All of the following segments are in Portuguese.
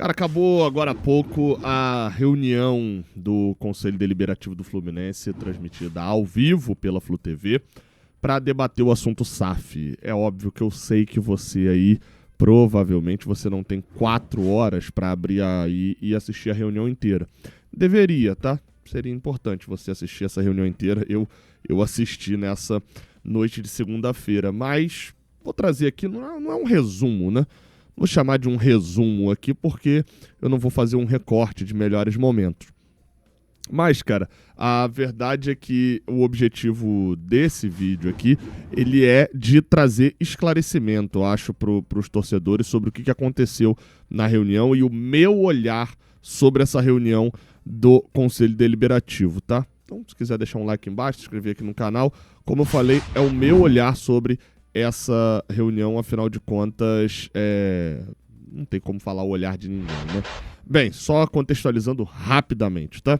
Cara, acabou agora há pouco a reunião do Conselho Deliberativo do Fluminense, transmitida ao vivo pela Flu TV, para debater o assunto SAF. É óbvio que eu sei que você aí, provavelmente, você não tem 4 horas para abrir aí e assistir a reunião inteira. Deveria, tá? Seria importante você assistir essa reunião inteira. Eu assisti nessa noite de segunda-feira, mas vou trazer aqui, não é um resumo, né? Vou chamar de um resumo aqui porque eu não vou fazer um recorte de melhores momentos. Mas, cara, a verdade é que o objetivo desse vídeo aqui, ele é de trazer esclarecimento, eu acho, para os torcedores sobre o que aconteceu na reunião e o meu olhar sobre essa reunião do Conselho Deliberativo, tá? Então, se quiser deixar um like embaixo, se inscrever aqui no canal. Como eu falei, é o meu olhar sobre essa reunião, afinal de contas, não tem como falar o olhar de ninguém, né? Bem, só contextualizando rapidamente, tá?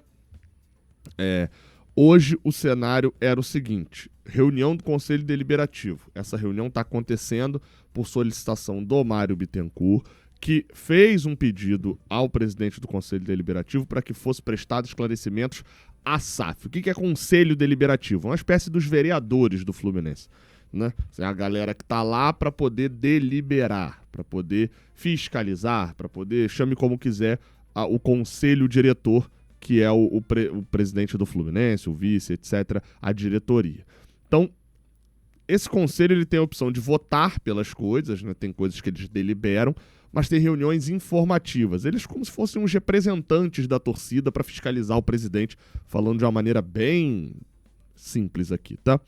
Hoje o cenário era o seguinte: reunião do Conselho Deliberativo. Essa reunião está acontecendo por solicitação do Mário Bittencourt, que fez um pedido ao presidente do Conselho Deliberativo para que fosse prestado esclarecimentos à SAF. O que é Conselho Deliberativo? Uma espécie dos vereadores do Fluminense, né? É a galera que está lá para poder deliberar, para poder fiscalizar, para poder, chame como quiser, o conselho diretor, que é o presidente do Fluminense, o vice, etc., a diretoria. Então, esse conselho ele tem a opção de votar pelas coisas, né? Tem coisas que eles deliberam, mas tem reuniões informativas. Eles como se fossem uns representantes da torcida para fiscalizar o presidente, falando de uma maneira bem simples aqui, tá?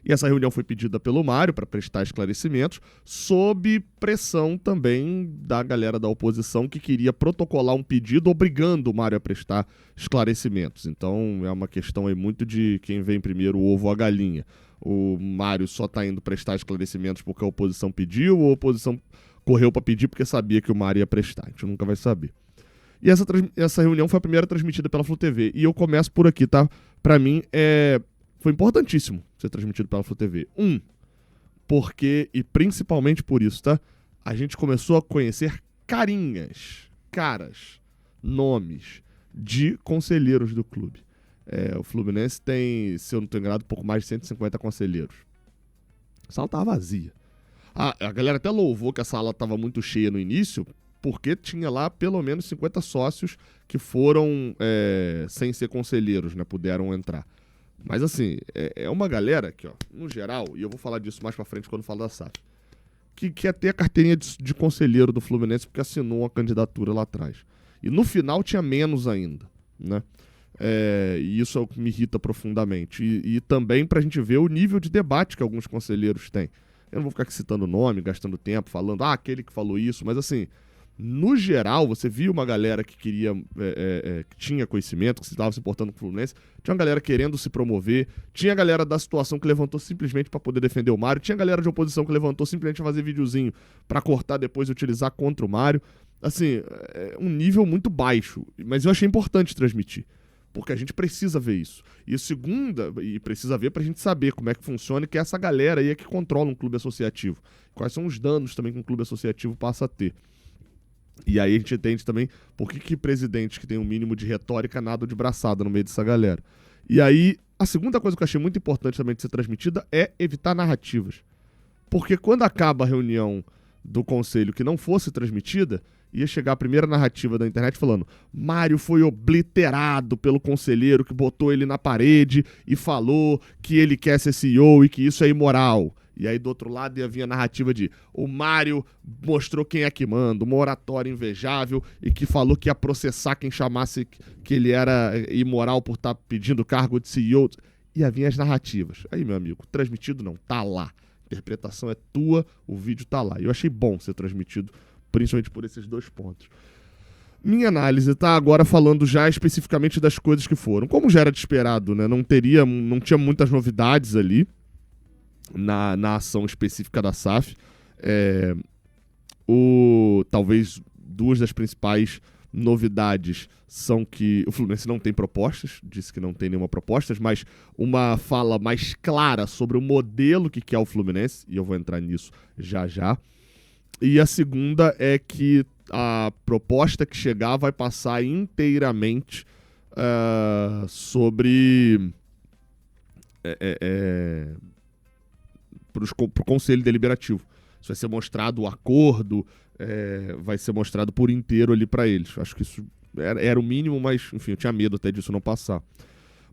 E essa reunião foi pedida pelo Mário para prestar esclarecimentos, sob pressão também da galera da oposição que queria protocolar um pedido obrigando o Mário a prestar esclarecimentos. Então é uma questão aí muito de quem vem primeiro, o ovo ou a galinha. O Mário só está indo prestar esclarecimentos porque a oposição pediu, ou a oposição correu para pedir porque sabia que o Mário ia prestar. A gente nunca vai saber. E essa reunião foi a primeira transmitida pela Flu TV. E eu começo por aqui, tá? Para mim, foi importantíssimo ser transmitido pela Flu TV. Porque, e principalmente por isso, tá? A gente começou a conhecer caras, nomes de conselheiros do clube. O Fluminense tem, se eu não estou enganado, pouco mais de 150 conselheiros. A sala estava vazia. A galera até louvou que a sala estava muito cheia no início, porque tinha lá pelo menos 50 sócios que foram sem ser conselheiros, né? Puderam entrar. Mas assim, é uma galera que, ó, no geral, e eu vou falar disso mais pra frente quando falar da SAF, que quer ter a carteirinha de conselheiro do Fluminense porque assinou uma candidatura lá atrás. E no final tinha menos ainda, né? E isso é o que me irrita profundamente. E também pra gente ver o nível de debate que alguns conselheiros têm. Eu não vou ficar aqui citando nome, gastando tempo, falando, aquele que falou isso, mas assim, no geral, você viu uma galera que queria, que tinha conhecimento, que estava se importando com o Fluminense, tinha uma galera querendo se promover, tinha a galera da situação que levantou simplesmente para poder defender o Mário, tinha a galera de oposição que levantou simplesmente para fazer videozinho para cortar depois e utilizar contra o Mário. Assim, um nível muito baixo, mas eu achei importante transmitir, porque a gente precisa ver isso. E precisa ver pra gente saber como é que funciona, e que essa galera aí é que controla um clube associativo. Quais são os danos também que um clube associativo passa a ter. E aí a gente entende também por que presidentes que tem um mínimo de retórica nadam de braçada no meio dessa galera. E aí, a segunda coisa que eu achei muito importante também de ser transmitida é evitar narrativas. Porque quando acaba a reunião do conselho que não fosse transmitida, ia chegar a primeira narrativa da internet falando: Mário foi obliterado pelo conselheiro que botou ele na parede e falou que ele quer ser CEO e que isso é imoral. E aí do outro lado ia vir a narrativa de: o Mário mostrou quem é que manda, uma oratória invejável e que falou que ia processar quem chamasse que ele era imoral por estar pedindo cargo de CEO. Ia vir as narrativas. Aí, meu amigo, transmitido não, tá lá. A interpretação é tua, o vídeo tá lá. E eu achei bom ser transmitido, principalmente por esses 2 pontos. Minha análise tá agora falando já especificamente das coisas que foram. Como já era de esperado, né? Não tinha muitas novidades ali na ação específica da SAF. Talvez 2 das principais novidades são que o Fluminense não tem propostas, disse que não tem nenhuma proposta, mas uma fala mais clara sobre o modelo que é o Fluminense, e eu vou entrar nisso já já. E a segunda é que a proposta que chegar vai passar inteiramente sobre para o Conselho Deliberativo. Isso vai ser mostrado o acordo, vai ser mostrado por inteiro ali para eles. Acho que isso era o mínimo, mas, enfim, eu tinha medo até disso não passar.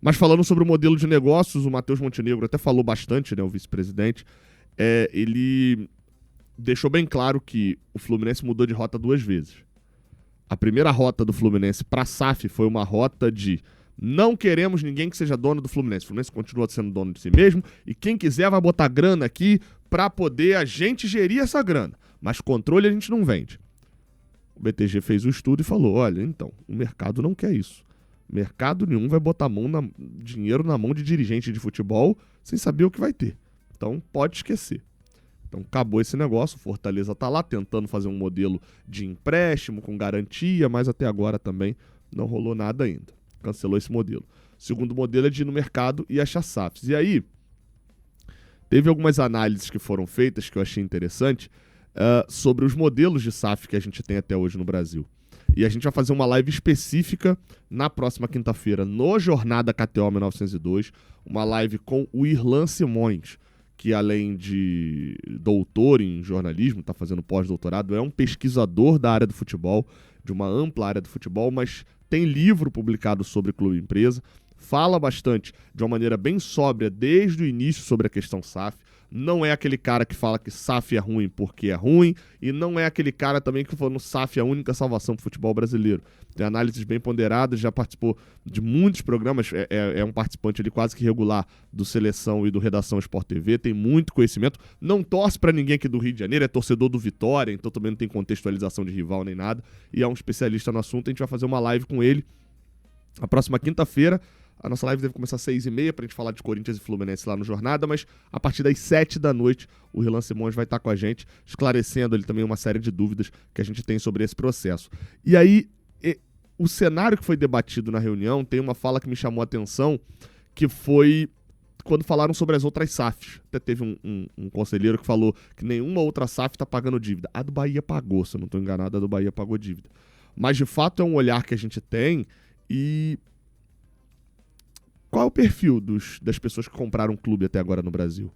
Mas falando sobre o modelo de negócios, o Matheus Montenegro até falou bastante, né, o vice-presidente, ele deixou bem claro que o Fluminense mudou de rota 2 vezes. A primeira rota do Fluminense para a SAF foi uma rota de não queremos ninguém que seja dono do Fluminense. O Fluminense continua sendo dono de si mesmo e quem quiser vai botar grana aqui para poder a gente gerir essa grana. Mas controle a gente não vende. O BTG fez o estudo e falou, olha, então, o mercado não quer isso. Mercado nenhum vai botar dinheiro na mão de dirigente de futebol sem saber o que vai ter. Então, pode esquecer. Então, acabou esse negócio. O Fortaleza está lá tentando fazer um modelo de empréstimo com garantia, mas até agora também não rolou nada ainda. Cancelou esse modelo. O segundo modelo é de ir no mercado e achar SAFs. E aí, teve algumas análises que foram feitas que eu achei interessante sobre os modelos de SAF que a gente tem até hoje no Brasil. E a gente vai fazer uma live específica na próxima quinta-feira no Jornada KTO 1902, uma live com o Irlan Simões, que além de doutor em jornalismo, está fazendo pós-doutorado, é um pesquisador da área do futebol, de uma ampla área do futebol, mas tem livro publicado sobre clube e empresa, fala bastante de uma maneira bem sóbria desde o início sobre a questão SAF. Não é aquele cara que fala que SAF é ruim porque é ruim, e não é aquele cara também que falou que SAF é a única salvação para o futebol brasileiro. Tem análises bem ponderadas, já participou de muitos programas, é um participante ali quase que regular do Seleção e do Redação Sport TV, tem muito conhecimento, não torce para ninguém aqui do Rio de Janeiro, é torcedor do Vitória, então também não tem contextualização de rival nem nada, e é um especialista no assunto. A gente vai fazer uma live com ele a próxima quinta-feira. A nossa live deve começar às 6h30 pra gente falar de Corinthians e Fluminense lá no Jornada, mas a partir das 7 da noite o Irlan Simões vai estar com a gente, esclarecendo ali também uma série de dúvidas que a gente tem sobre esse processo. E aí, o cenário que foi debatido na reunião, tem uma fala que me chamou a atenção, que foi quando falaram sobre as outras SAFs. Até teve um conselheiro que falou que nenhuma outra SAF está pagando dívida. A do Bahia pagou, se eu não estou enganado, a do Bahia pagou dívida. Mas, de fato, é um olhar que a gente tem e... Qual é o perfil das pessoas que compraram um clube até agora no Brasil?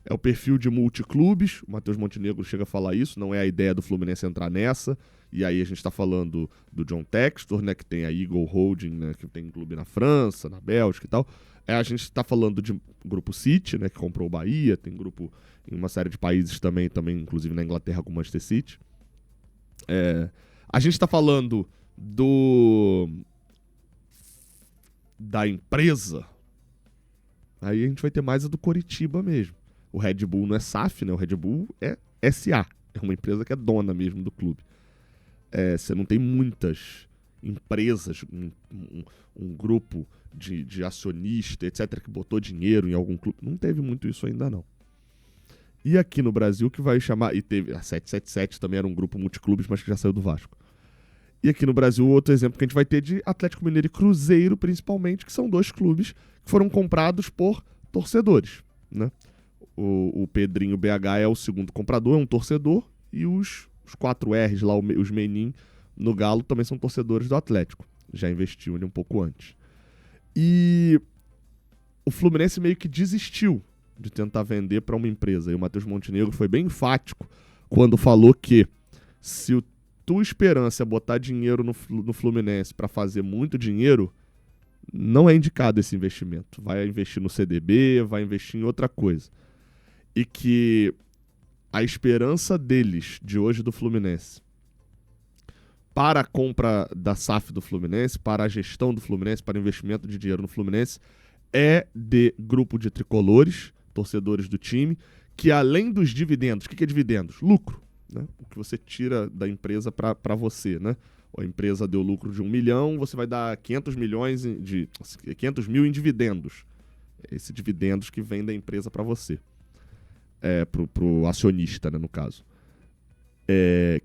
É o perfil de multiclubes, o Matheus Montenegro chega a falar isso, não é a ideia do Fluminense entrar nessa, e aí a gente está falando do John Textor, né, que tem a Eagle Holding, né, que tem clube na França, na Bélgica e tal. A gente está falando de Grupo City, né, que comprou o Bahia, tem grupo em uma série de países também inclusive na Inglaterra com o Manchester City. A gente está falando da empresa, aí a gente vai ter mais a do Coritiba mesmo. O Red Bull não é SAF, né? O Red Bull é SA. É uma empresa que é dona mesmo do clube. Você não tem muitas empresas, um grupo de acionista, etc., que botou dinheiro em algum clube. Não teve muito isso ainda, não. E aqui no Brasil, que vai chamar... E teve a 777 também, era um grupo multiclubes, mas que já saiu do Vasco. E aqui no Brasil, outro exemplo que a gente vai ter de Atlético Mineiro e Cruzeiro, principalmente, que são dois clubes que foram comprados por torcedores, né? O Pedrinho BH é o segundo comprador, é um torcedor, e os 4 R's lá, os Menin, no Galo, também são torcedores do Atlético. Já investiu ali um pouco antes. E o Fluminense meio que desistiu de tentar vender para uma empresa. E o Matheus Montenegro foi bem enfático quando falou que se tua esperança é botar dinheiro no Fluminense para fazer muito dinheiro, não é indicado esse investimento. Vai investir no CDB, vai investir em outra coisa. E que a esperança deles, de hoje do Fluminense, para a compra da SAF do Fluminense, para a gestão do Fluminense, para investimento de dinheiro no Fluminense, é de grupo de tricolores, torcedores do time, que além dos dividendos, o que é dividendos? Lucro. Né? O que você tira da empresa para você, né? A empresa deu lucro de 1 milhão, você vai dar 500 mil em dividendos. Esse dividendos que vem da empresa para você. Pro acionista, né, no caso.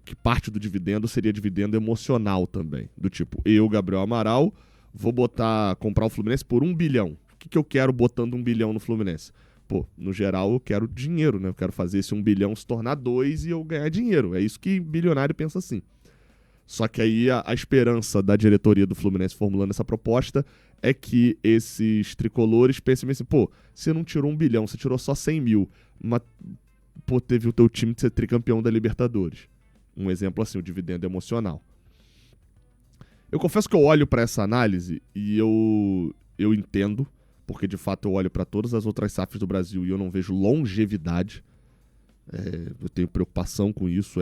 Que parte do dividendo seria dividendo emocional também. Do tipo, eu, Gabriel Amaral, vou comprar o Fluminense por 1 bilhão. O que eu quero botando 1 bilhão no Fluminense? Pô, no geral eu quero dinheiro, né? Eu quero fazer esse 1 bilhão se tornar 2 e eu ganhar dinheiro. É isso que bilionário pensa assim. Só que aí a esperança da diretoria do Fluminense formulando essa proposta é que esses tricolores pensem assim, pô, você não tirou 1 bilhão, você tirou só 100 mil, mas pô, teve o teu time de ser tricampeão da Libertadores. Um exemplo assim, o dividendo emocional. Eu confesso que eu olho para essa análise e eu entendo, porque de fato eu olho para todas as outras SAFs do Brasil e eu não vejo longevidade. Eu tenho preocupação com isso.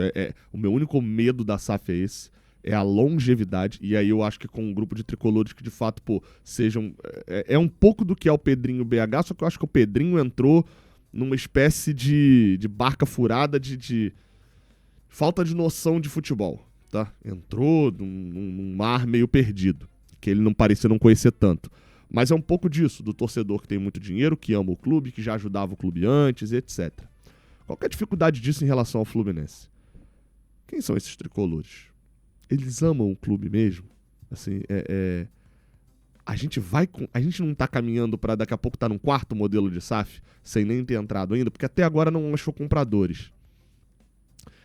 O meu único medo da SAF é esse, é a longevidade. E aí eu acho que com um grupo de tricolores que de fato, pô, sejam... É um pouco do que é o Pedrinho BH, só que eu acho que o Pedrinho entrou numa espécie de barca furada de falta de noção de futebol, tá? Entrou num mar meio perdido, que ele não parecia não conhecer tanto. Mas é um pouco disso, do torcedor que tem muito dinheiro, que ama o clube, que já ajudava o clube antes, etc. Qual que é a dificuldade disso em relação ao Fluminense? Quem são esses tricolores? Eles amam o clube mesmo? Assim, a gente não tá caminhando para daqui a pouco estar num quarto modelo de SAF, sem nem ter entrado ainda, porque até agora não achou compradores.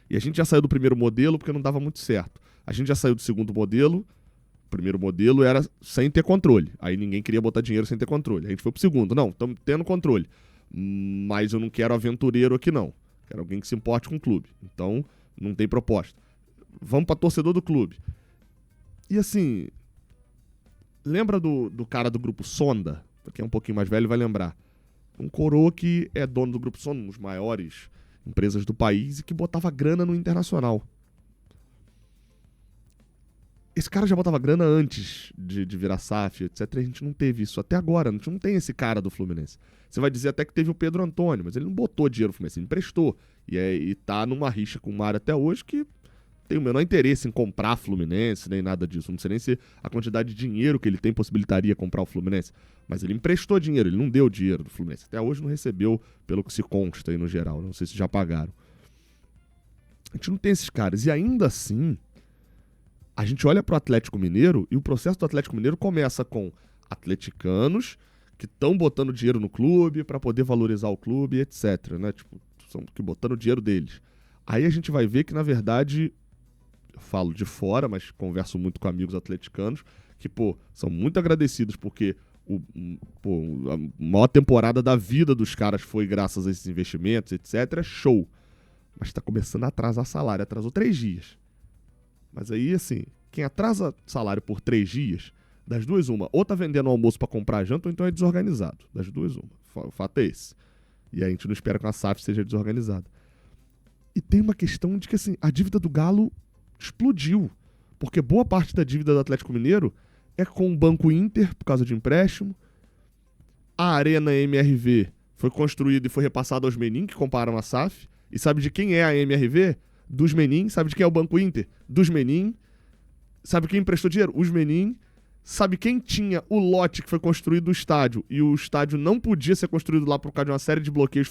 E a gente já saiu do primeiro modelo porque não dava muito certo. A gente já saiu do segundo modelo. O primeiro modelo era sem ter controle. Aí ninguém queria botar dinheiro sem ter controle. A gente foi pro segundo. Não, estamos tendo controle. Mas eu não quero aventureiro aqui não. Quero alguém que se importe com o clube. Então, não tem proposta. Vamos para torcedor do clube. E assim, lembra do cara do Grupo Sonda? Quem é um pouquinho mais velho vai lembrar. Um coroa que é dono do Grupo Sonda, um dos maiores empresas do país, e que botava grana no Internacional. Esse cara já botava grana antes de virar SAF, etc. A gente não teve isso até agora. A gente não tem esse cara do Fluminense. Você vai dizer até que teve o Pedro Antônio, mas ele não botou dinheiro no Fluminense, ele emprestou. E tá numa rixa com o Mário até hoje que tem o menor interesse em comprar Fluminense, nem nada disso. Não sei nem se a quantidade de dinheiro que ele tem possibilitaria comprar o Fluminense. Mas ele emprestou dinheiro, ele não deu dinheiro do Fluminense. Até hoje não recebeu, pelo que se consta aí no geral. Não sei se já pagaram. A gente não tem esses caras. E ainda assim, a gente olha pro Atlético Mineiro e o processo do Atlético Mineiro começa com atleticanos que estão botando dinheiro no clube para poder valorizar o clube, etc. Né? Tipo, são que botando o dinheiro deles. Aí a gente vai ver que, na verdade, eu falo de fora, mas converso muito com amigos atleticanos, que, pô, são muito agradecidos porque a maior temporada da vida dos caras foi graças a esses investimentos, etc. Show. Mas está começando a atrasar salário. Atrasou 3 dias. Mas aí, assim, quem atrasa salário por 3 dias, das duas uma, ou tá vendendo almoço para comprar janta, ou então é desorganizado. Das duas uma. O fato é esse. E a gente não espera que uma SAF seja desorganizada. E tem uma questão de que, assim, a dívida do Galo explodiu. Porque boa parte da dívida do Atlético Mineiro é com o Banco Inter, por causa de empréstimo. A Arena MRV foi construída e foi repassada aos Menin, que compraram a SAF. E sabe de quem é a MRV? Dos Menin. Sabe de quem é o Banco Inter? Dos Menin. Sabe quem emprestou dinheiro? Os Menin. Sabe quem tinha o lote que foi construído do estádio e o estádio não podia ser construído lá por causa de uma série de bloqueios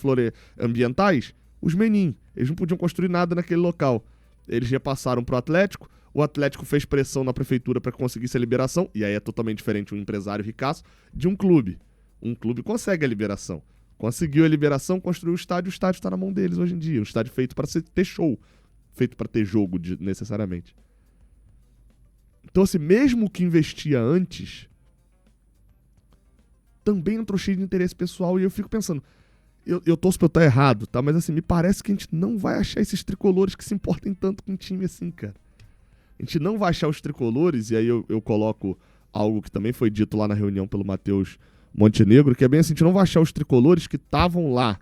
ambientais? Os Menin. Eles não podiam construir nada naquele local. Eles repassaram pro Atlético. O Atlético fez pressão na prefeitura para conseguir essa liberação. E aí é totalmente diferente um empresário ricaço de um clube. Um clube consegue a liberação. Conseguiu a liberação, construiu o estádio está na mão deles hoje em dia. Um estádio feito para ter show. Feito para ter jogo, necessariamente. Então, assim, mesmo que investia antes, também entrou cheio de interesse pessoal. E eu fico pensando, eu torço pra eu estar errado, tá? Mas, assim, me parece que a gente não vai achar esses tricolores que se importem tanto com um time assim, cara. A gente não vai achar os tricolores, e aí eu coloco algo que também foi dito lá na reunião pelo Matheus Montenegro, que é bem assim, a gente não vai achar os tricolores que estavam lá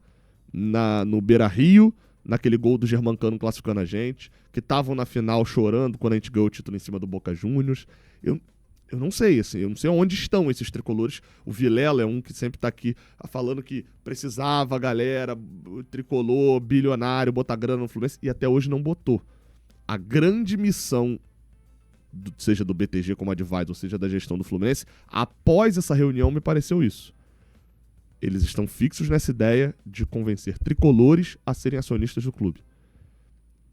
no Beira-Rio, naquele gol do Germancano classificando a gente, que estavam na final chorando quando a gente ganhou o título em cima do Boca Juniors. Eu não sei, assim, eu não sei onde estão esses tricolores. O Vilela é um que sempre tá aqui falando que precisava a galera, tricolor, bilionário, botar grana no Fluminense, e até hoje não botou. A grande missão, seja do BTG como advisor, seja da gestão do Fluminense, após essa reunião me pareceu isso. Eles estão fixos nessa ideia de convencer tricolores a serem acionistas do clube.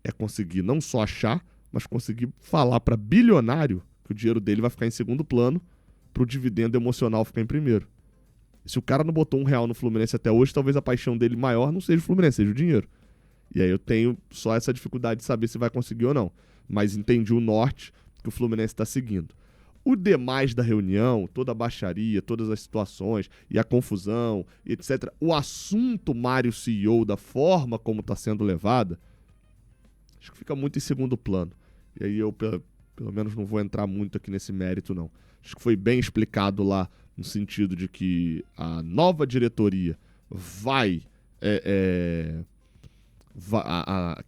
É conseguir não só achar, mas conseguir falar para bilionário que o dinheiro dele vai ficar em segundo plano para o dividendo emocional ficar em primeiro. E se o cara não botou R$1 no Fluminense até hoje, talvez a paixão dele maior não seja o Fluminense, seja o dinheiro. E aí eu tenho só essa dificuldade de saber se vai conseguir ou não. mas entendi o norte que o Fluminense está seguindo. O demais da reunião, toda a baixaria, todas as situações e a confusão, etc. O assunto Mário CEO, da forma como está sendo levada, acho que fica muito em segundo plano. E aí eu, pelo menos, não vou entrar muito aqui nesse mérito, não. Acho que foi bem explicado lá, no sentido de que a nova diretoria vai...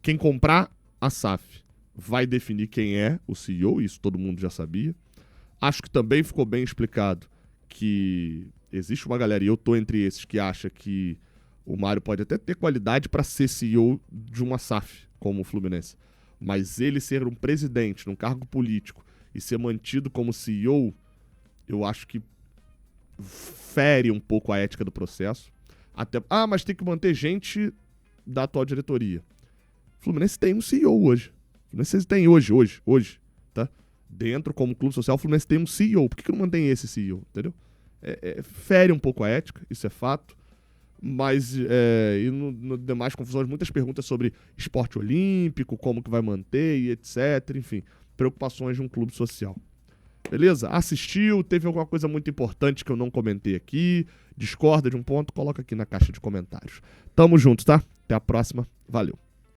quem comprar a SAF vai definir quem é o CEO, isso todo mundo já sabia. Acho que também ficou bem explicado que existe uma galera, e eu tô entre esses, que acha que o Mário pode até ter qualidade para ser CEO de uma SAF, como o Fluminense. Mas ele ser um presidente num cargo político e ser mantido como CEO, eu acho que fere um pouco a ética do processo. Até, mas tem que manter gente da atual diretoria. O Fluminense tem um CEO hoje. O Fluminense tem hoje, tá? Dentro, como clube social, o Fluminense tem um CEO. Por que não mantém esse CEO, entendeu? Fere um pouco a ética, isso é fato. Mas, e no demais confusões, muitas perguntas sobre esporte olímpico, como que vai manter e etc. Enfim, preocupações de um clube social. Beleza? Assistiu, teve alguma coisa muito importante que eu não comentei aqui, discorda de um ponto, coloca aqui na caixa de comentários. Tamo junto, tá? Até a próxima. Valeu.